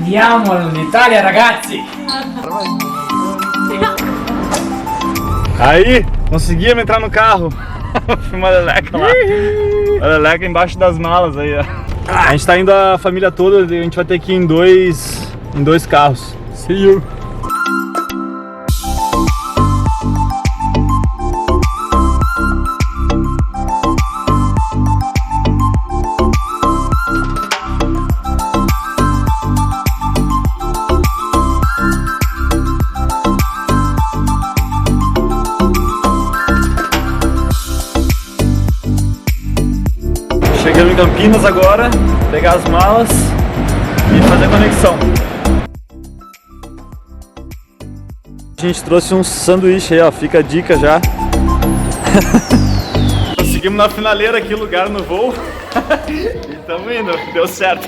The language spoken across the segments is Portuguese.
Andiamo all'Italia, ragazzi! Aí, conseguimos entrar no carro. Uma leleca lá. A leleca embaixo das malas aí, ó. A gente tá indo a família toda, a gente vai ter que ir em dois carros. See you! Chegamos em Campinas agora, pegar as malas e fazer a conexão. A gente trouxe um sanduíche aí, ó, fica a dica já. Conseguimos na finaleira aqui lugar no voo e estamos indo, deu certo.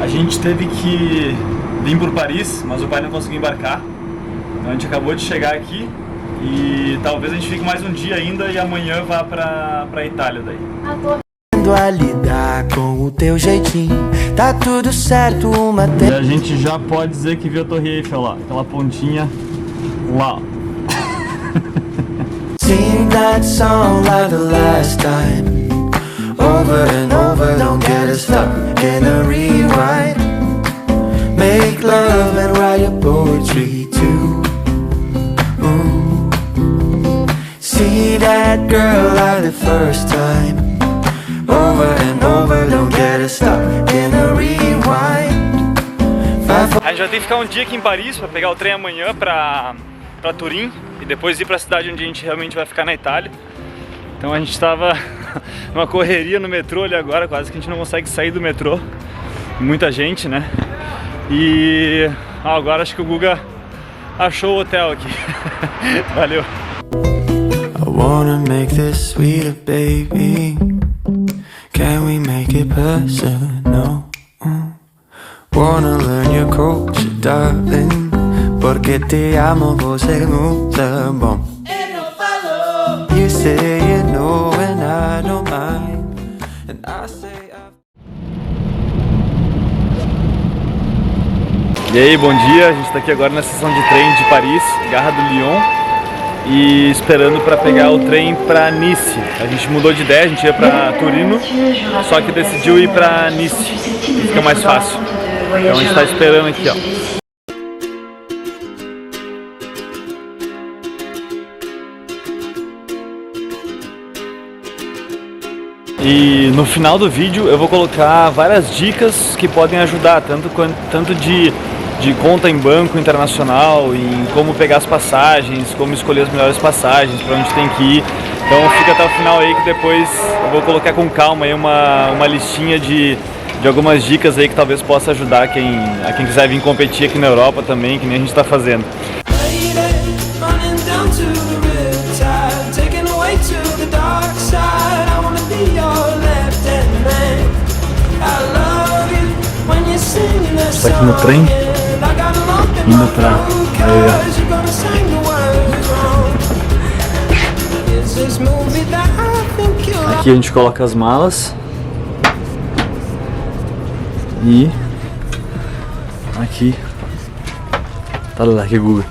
A gente teve que vir por Paris, mas o pai não conseguiu embarcar. Então a gente acabou de chegar aqui e talvez a gente fique mais um dia ainda e amanhã vá pra Itália daí. A lidar com o teu jeitinho, tá tudo certo, uma E a gente já pode dizer que viu a Torre Eiffel lá, aquela pontinha lá. Sing that song like the last time, over and over, don't get us stuck in a rewind. Make love and write your poetry too. See that girl like the first time, over and over, don't get us stuck in a rewind. A gente vai ter que ficar um dia aqui em Paris para pegar o trem amanhã para Turim e depois ir para a cidade onde a gente realmente vai ficar na Itália. Então a gente estava numa correria no metrô ali agora, quase que a gente não consegue sair do metrô. Muita gente, né? E agora acho que o Guga achou o hotel aqui. Valeu! I wanna make this sweeter, baby. Can we make it personal? Wanna learn your culture, darling. Porque te amo, você é muito bom. You say you know and I don't mind, and I say E aí, bom dia, a gente está aqui agora na estação de trem de Paris, Gare do Lyon, e esperando para pegar o trem para Nice. A gente mudou de ideia, a gente ia para Turino, só que decidiu ir para Nice, que fica mais fácil. Então a gente está esperando aqui, ó. E no final do vídeo eu vou colocar várias dicas que podem ajudar, tanto de conta em banco internacional, em como pegar as passagens, como escolher as melhores passagens, para onde tem que ir. Então fica até o final aí que depois eu vou colocar com calma aí uma listinha de algumas dicas aí que talvez possa ajudar a quem quiser vir competir aqui na Europa também, que nem a gente está fazendo. Está aqui no trem, indo pra aqui a gente coloca as malas e aqui tá lá que Google.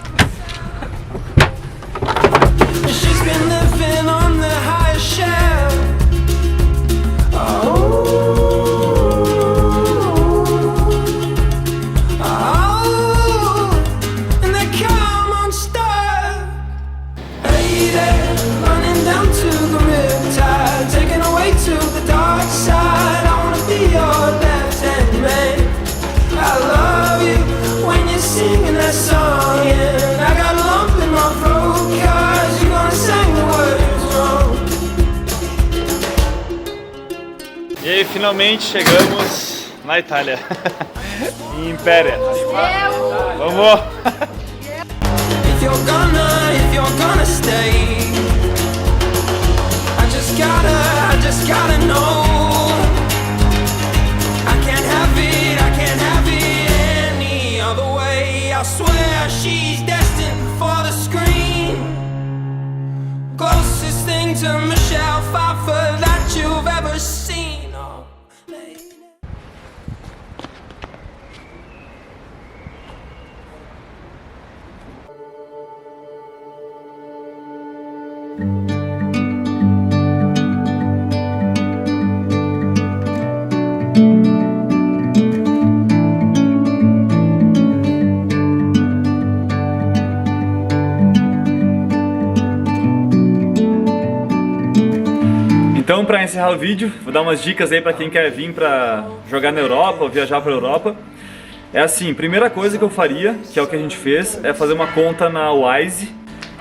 E aí, finalmente chegamos na Itália, em Impéria. Vamos! If you're gonna stay, I just gotta know. I can't have it any other way. I swear she's destined for the to Michelle Pfeiffer that you've ever seen. Oh, lady. Então, para encerrar o vídeo, vou dar umas dicas aí para quem quer vir para jogar na Europa ou viajar para a Europa. É assim, primeira coisa que eu faria, que é o que a gente fez, é fazer uma conta na Wise,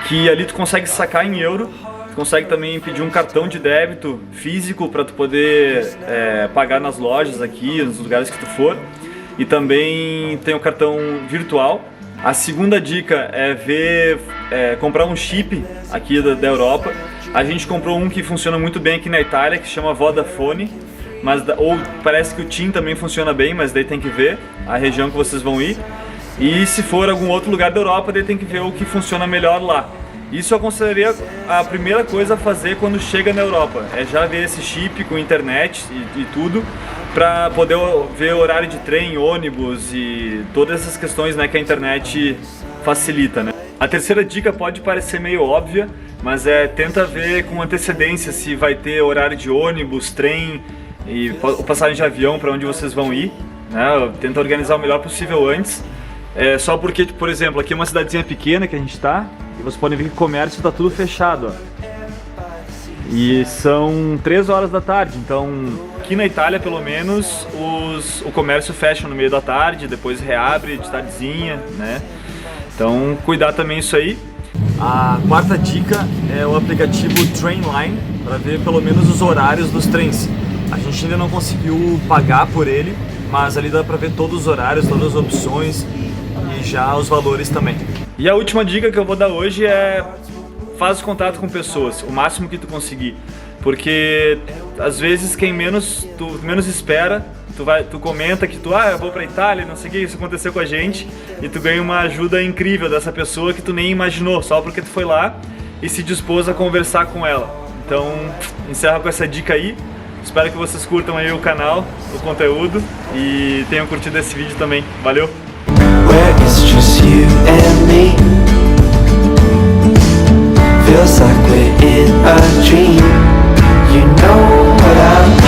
que ali tu consegue sacar em euro, tu consegue também pedir um cartão de débito físico para tu poder pagar nas lojas aqui, nos lugares que tu for, e também tem o cartão virtual. A segunda dica é comprar um chip aqui da Europa. A gente comprou um que funciona muito bem aqui na Itália, que se chama Vodafone, ou parece que o TIM também funciona bem, mas daí tem que ver a região que vocês vão ir. E se for algum outro lugar da Europa, daí tem que ver o que funciona melhor lá. Isso eu aconselharia a primeira coisa a fazer quando chega na Europa, é já ver esse chip com internet e tudo, para poder ver horário de trem, ônibus e todas essas questões, né, que a internet facilita, né? A terceira dica pode parecer meio óbvia, mas tenta ver com antecedência se vai ter horário de ônibus, trem e passagem de avião para onde vocês vão ir, né? Tenta organizar o melhor possível antes. Só porque, por exemplo, aqui é uma cidadezinha pequena que a gente tá, e vocês podem ver que o comércio está tudo fechado, ó. E são 3 horas da tarde, então aqui na Itália pelo menos o comércio fecha no meio da tarde, depois reabre de tardezinha, né? Então cuidar também isso aí. A quarta dica é o aplicativo Trainline, para ver pelo menos os horários dos trens. A gente ainda não conseguiu pagar por ele, mas ali dá para ver todos os horários, todas as opções e já os valores também. E a última dica que eu vou dar hoje é: faz contato com pessoas, o máximo que tu conseguir, porque às vezes quem tu menos espera, tu comenta que eu vou pra Itália, não sei o que, isso aconteceu com a gente, e tu ganha uma ajuda incrível dessa pessoa que tu nem imaginou, só porque tu foi lá e se dispôs a conversar com ela. Então, encerra com essa dica aí. Espero que vocês curtam aí o canal, o conteúdo, e tenham curtido esse vídeo também. Valeu! Where it's just you and me. Feels like we're in a dream. You know what I mean.